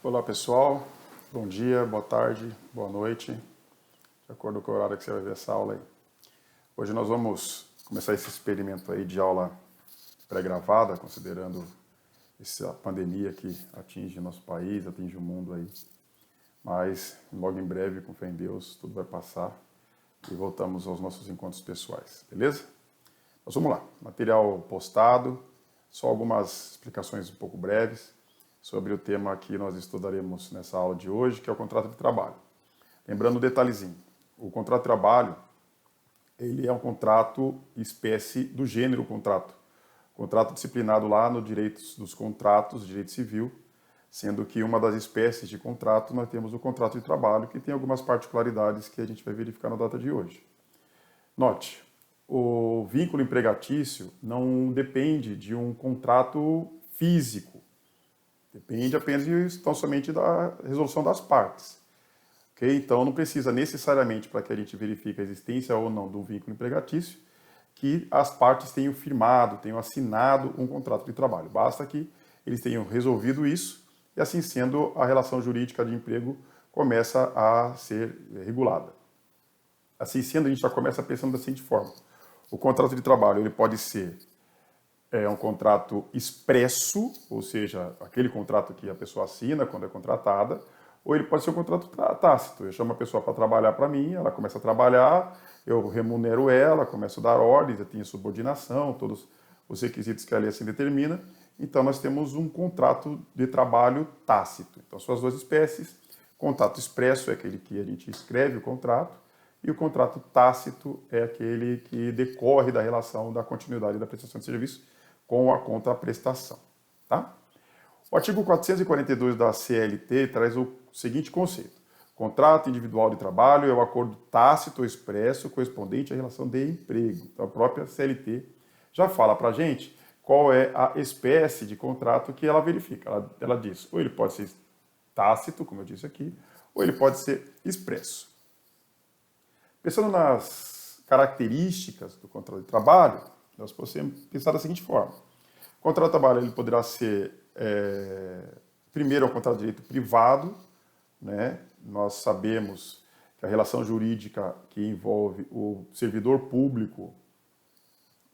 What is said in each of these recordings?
Olá pessoal, bom dia, boa tarde, boa noite, de acordo com o horário que você vai ver essa aula aí. Hoje nós vamos começar esse experimento aí de aula pré-gravada, considerando essa pandemia que atinge nosso país, atinge o mundo aí. Mas logo em breve, com fé em Deus, tudo vai passar e voltamos aos nossos encontros pessoais, beleza? Mas vamos lá, material postado, só algumas explicações um pouco breves sobre o tema que nós estudaremos nessa aula de hoje, que é o contrato de trabalho. Lembrando um detalhezinho, o contrato de trabalho, ele é um contrato espécie do gênero contrato disciplinado lá no Direitos dos Contratos, Direito Civil, sendo que uma das espécies de contrato nós temos o contrato de trabalho, que tem algumas particularidades que a gente vai verificar na data de hoje. Note, o vínculo empregatício não depende de um contrato físico, depende apenas tão somente da resolução das partes. Okay? Então, não precisa necessariamente, para que a gente verifique a existência ou não do vínculo empregatício, que as partes tenham firmado, tenham assinado um contrato de trabalho. Basta que eles tenham resolvido isso e, assim sendo, a relação jurídica de emprego começa a ser regulada. Assim sendo, a gente já começa pensando da seguinte forma. O contrato de trabalho ele pode ser um contrato expresso, ou seja, aquele contrato que a pessoa assina quando é contratada, ou ele pode ser um contrato tácito. Eu chamo a pessoa para trabalhar para mim, ela começa a trabalhar, eu remunero ela, começo a dar ordens, eu tenho subordinação, todos os requisitos que a lei assim determina. Então, nós temos um contrato de trabalho tácito. Então, são as duas espécies. Contrato expresso é aquele que a gente escreve o contrato, e o contrato tácito é aquele que decorre da relação da continuidade da prestação de serviço com a contraprestação. Tá? O artigo 442 da CLT traz o seguinte conceito. Contrato individual de trabalho é o acordo tácito ou expresso correspondente à relação de emprego. Então, a própria CLT já fala para a gente qual é a espécie de contrato que ela verifica. Ela diz, ou ele pode ser tácito, como eu disse aqui, ou ele pode ser expresso. Pensando nas características do contrato de trabalho, nós podemos pensar da seguinte forma. O contrato de trabalho ele poderá ser, primeiro, um contrato de direito privado, né? Nós sabemos que a relação jurídica que envolve o servidor público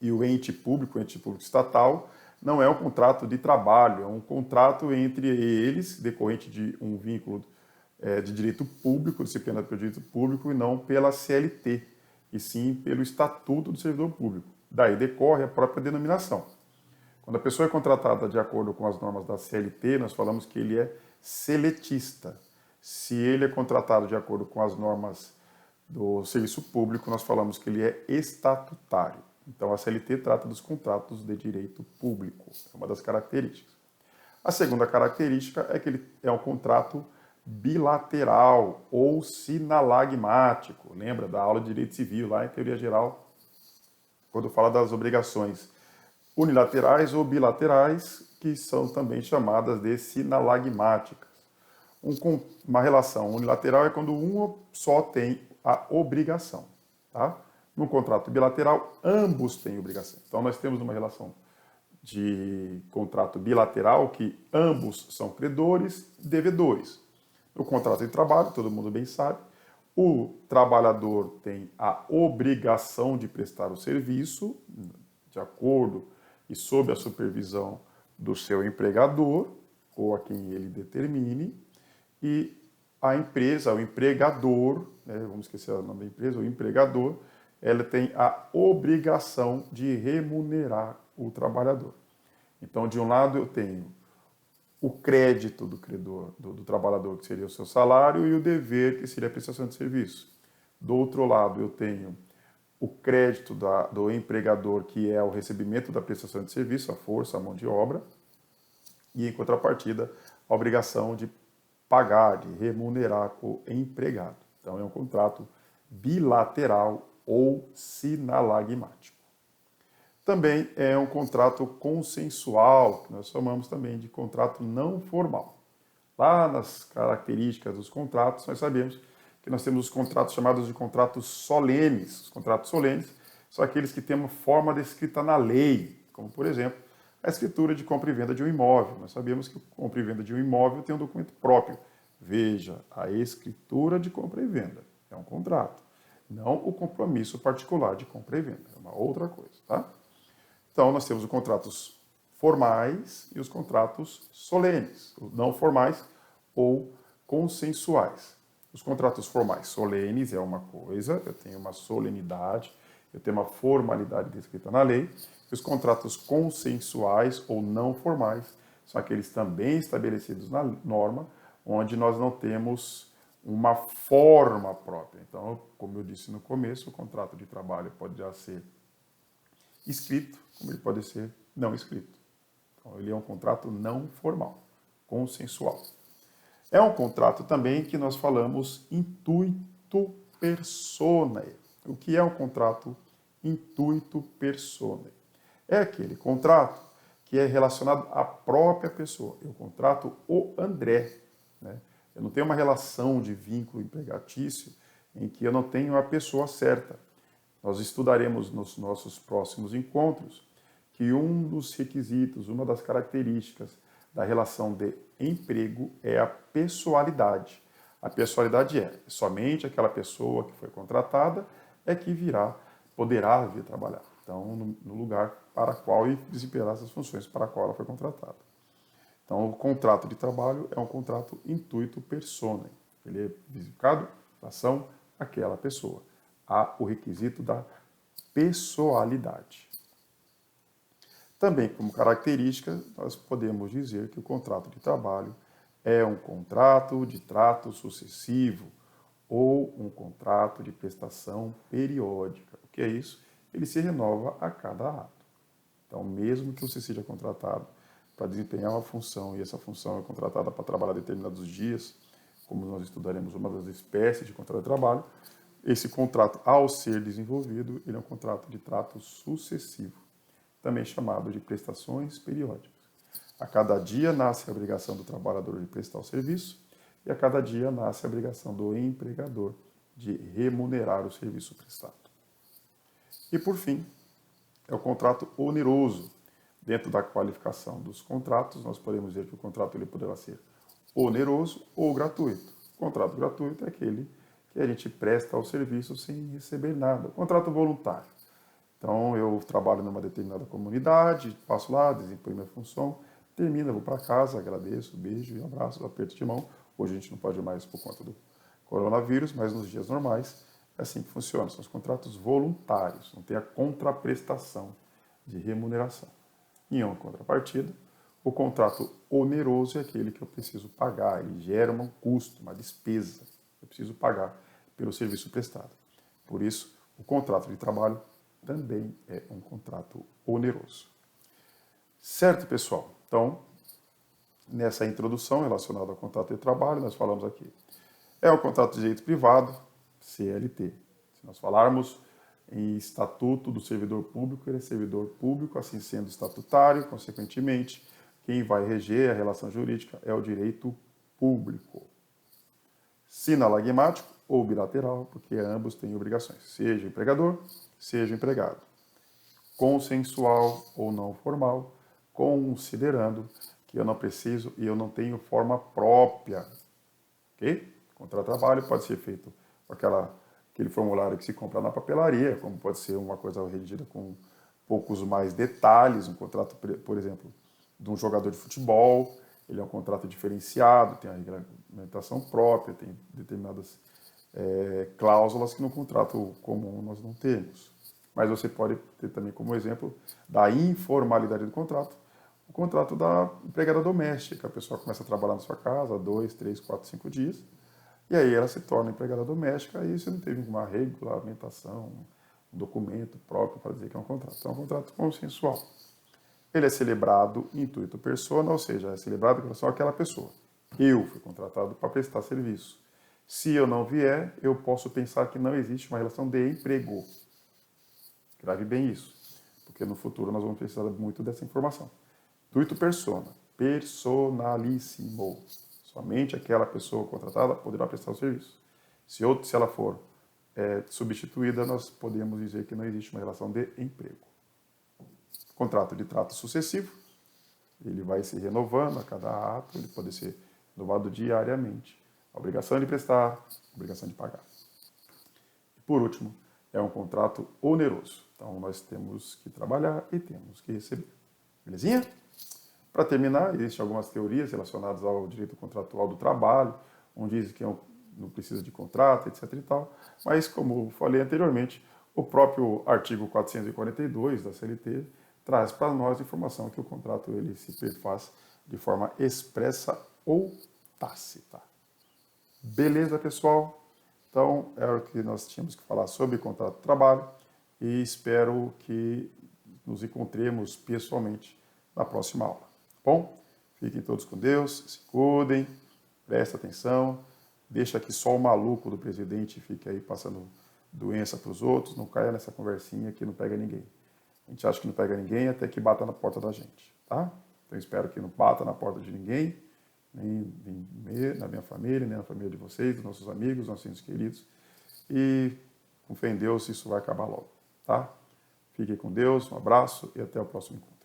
e o ente público estatal, não é um contrato de trabalho, é um contrato entre eles, decorrente de um vínculo de direito público, disciplinado pelo direito público, e não pela CLT, e sim pelo Estatuto do Servidor Público. Daí decorre a própria denominação. Quando a pessoa é contratada de acordo com as normas da CLT, nós falamos que ele é seletista. Se ele é contratado de acordo com as normas do serviço público, nós falamos que ele é estatutário. Então, a CLT trata dos contratos de direito público, é uma das características. A segunda característica é que ele é um contrato bilateral ou sinalagmático. Lembra da aula de direito civil, lá em teoria geral, quando fala das obrigações unilaterais ou bilaterais, que são também chamadas de sinalagmáticas. Uma relação unilateral é quando um só tem a obrigação. Tá? No contrato bilateral, ambos têm obrigação. Então, nós temos uma relação de contrato bilateral que ambos são credores e devedores. No contrato de trabalho, todo mundo bem sabe, o trabalhador tem a obrigação de prestar o serviço, de acordo e sob a supervisão do seu empregador, ou a quem ele determine, e a empresa, o empregador, vamos esquecer o nome da empresa, o empregador, ela tem a obrigação de remunerar o trabalhador. Então, de um lado, eu tenho o crédito do credor, do trabalhador, que seria o seu salário, e o dever, que seria a prestação de serviço. Do outro lado, eu tenho o crédito do empregador, que é o recebimento da prestação de serviço, a força, a mão de obra, e, em contrapartida, a obrigação de pagar, de remunerar o empregado. Então, é um contrato bilateral ou sinalagmático. Também é um contrato consensual, que nós chamamos também de contrato não formal. Lá nas características dos contratos, nós sabemos que nós temos os contratos chamados de contratos solenes. Os contratos solenes são aqueles que têm uma forma descrita na lei, como, por exemplo, A escritura de compra e venda de um imóvel. Nós sabemos que compra e venda de um imóvel tem um documento próprio. Veja, a escritura de compra e venda é um contrato, não o compromisso particular de compra e venda. É uma outra coisa, tá? Então, nós temos os contratos formais e os contratos solenes, não formais ou consensuais. Os contratos formais solenes é uma coisa, eu tenho uma solenidade, eu tenho uma formalidade descrita na lei. E os contratos consensuais ou não formais são aqueles também estabelecidos na norma, onde nós não temos uma forma própria. Então, como eu disse no começo, o contrato de trabalho pode já ser escrito, como ele pode ser não escrito. Então, ele é um contrato não formal, consensual. É um contrato também que nós falamos intuito personae. O que é um contrato intuito personae? É aquele contrato que é relacionado à própria pessoa. Eu contrato o André. Né? Eu não tenho uma relação de vínculo empregatício em que eu não tenho a pessoa certa. Nós estudaremos nos nossos próximos encontros que um dos requisitos, uma das características da relação de emprego é a pessoalidade. A pessoalidade é somente aquela pessoa que foi contratada é que poderá vir trabalhar. Então, no lugar para qual e desempenhar essas funções para a qual ela foi contratada. Então, o contrato de trabalho é um contrato intuito personae. Ele é verificado em relação àquela pessoa. Há o requisito da pessoalidade. Também, como característica, nós podemos dizer que o contrato de trabalho é um contrato de trato sucessivo ou um contrato de prestação periódica. O que é isso? Ele se renova a cada ato. Então, mesmo que você seja contratado para desempenhar uma função e essa função é contratada para trabalhar determinados dias, como nós estudaremos uma das espécies de contrato de trabalho, esse contrato, ao ser desenvolvido, ele é um contrato de trato sucessivo, também chamado de prestações periódicas. A cada dia nasce a obrigação do trabalhador de prestar o serviço e a cada dia nasce a obrigação do empregador de remunerar o serviço prestado. E, por fim, é o contrato oneroso. Dentro da qualificação dos contratos, nós podemos dizer que o contrato ele poderá ser oneroso ou gratuito. O contrato gratuito é aquele que a gente presta o serviço sem receber nada. O contrato voluntário. Então, eu trabalho numa determinada comunidade, passo lá, desempenho minha função, termino, vou para casa, agradeço, beijo e abraço, aperto de mão. Hoje a gente não pode mais por conta do coronavírus, mas nos dias normais é assim que funciona. São os contratos voluntários, não tem a contraprestação de remuneração. Em uma contrapartida, o contrato oneroso é aquele que eu preciso pagar, ele gera um custo, uma despesa, eu preciso pagar pelo serviço prestado. Por isso, o contrato de trabalho também é um contrato oneroso. Certo, pessoal? Então, nessa introdução relacionada ao contrato de trabalho, nós falamos aqui. É um contrato de direito privado, CLT. Se nós falarmos em estatuto do servidor público, ele é servidor público, assim sendo estatutário, consequentemente, quem vai reger a relação jurídica é o direito público. Sinalagmático ou bilateral, porque ambos têm obrigações, seja o empregador, seja o empregado. Consensual ou não formal, considerando que eu não preciso e eu não tenho forma própria. Ok? Contrato de trabalho pode ser feito com aquele formulário que se compra na papelaria, como pode ser uma coisa redigida com poucos mais detalhes, um contrato, por exemplo, de um jogador de futebol, ele é um contrato diferenciado, tem a regulamentação própria, tem determinadas cláusulas que no contrato comum nós não temos. Mas você pode ter também como exemplo da informalidade do contrato, o contrato da empregada doméstica. A pessoa começa a trabalhar na sua casa 2, 3, 4, 5 dias, e aí ela se torna empregada doméstica, e você não teve uma regulamentação, um documento próprio para dizer que é um contrato. Então, é um contrato consensual. Ele é celebrado intuito persona, ou seja, é celebrado em relação àquela pessoa. Eu fui contratado para prestar serviço. Se eu não vier, eu posso pensar que não existe uma relação de emprego. Grave bem isso, porque no futuro nós vamos precisar muito dessa informação. Intuito persona, personalíssimo. Somente aquela pessoa contratada poderá prestar o serviço. Se ela for substituída, nós podemos dizer que não existe uma relação de emprego. Contrato de trato sucessivo ele vai se renovando a cada ato, ele pode ser renovado diariamente. A obrigação de prestar, a obrigação de pagar. E por último, é um contrato oneroso. Então nós temos que trabalhar e temos que receber. Belezinha? Para terminar, existem algumas teorias relacionadas ao direito contratual do trabalho, onde dizem que não precisa de contrato, etc. e tal. Mas, como falei anteriormente, o próprio artigo 442 da CLT traz para nós a informação que o contrato ele se perfaz de forma expressa ou tácita. Beleza, pessoal? Então, era o que nós tínhamos que falar sobre contrato de trabalho e espero que nos encontremos pessoalmente na próxima aula. Tá bom? Fiquem todos com Deus, se cuidem, prestem atenção, deixa que só o maluco do presidente fique aí passando doença para os outros, não caia nessa conversinha que não pega ninguém. A gente acha que não pega ninguém até que bata na porta da gente, tá? Então espero que não bata na porta de ninguém, nem na minha família, nem na família de vocês, dos nossos amigos, nossos entes queridos. E com fé em Deus isso vai acabar logo, tá? Fiquem com Deus, um abraço e até o próximo encontro.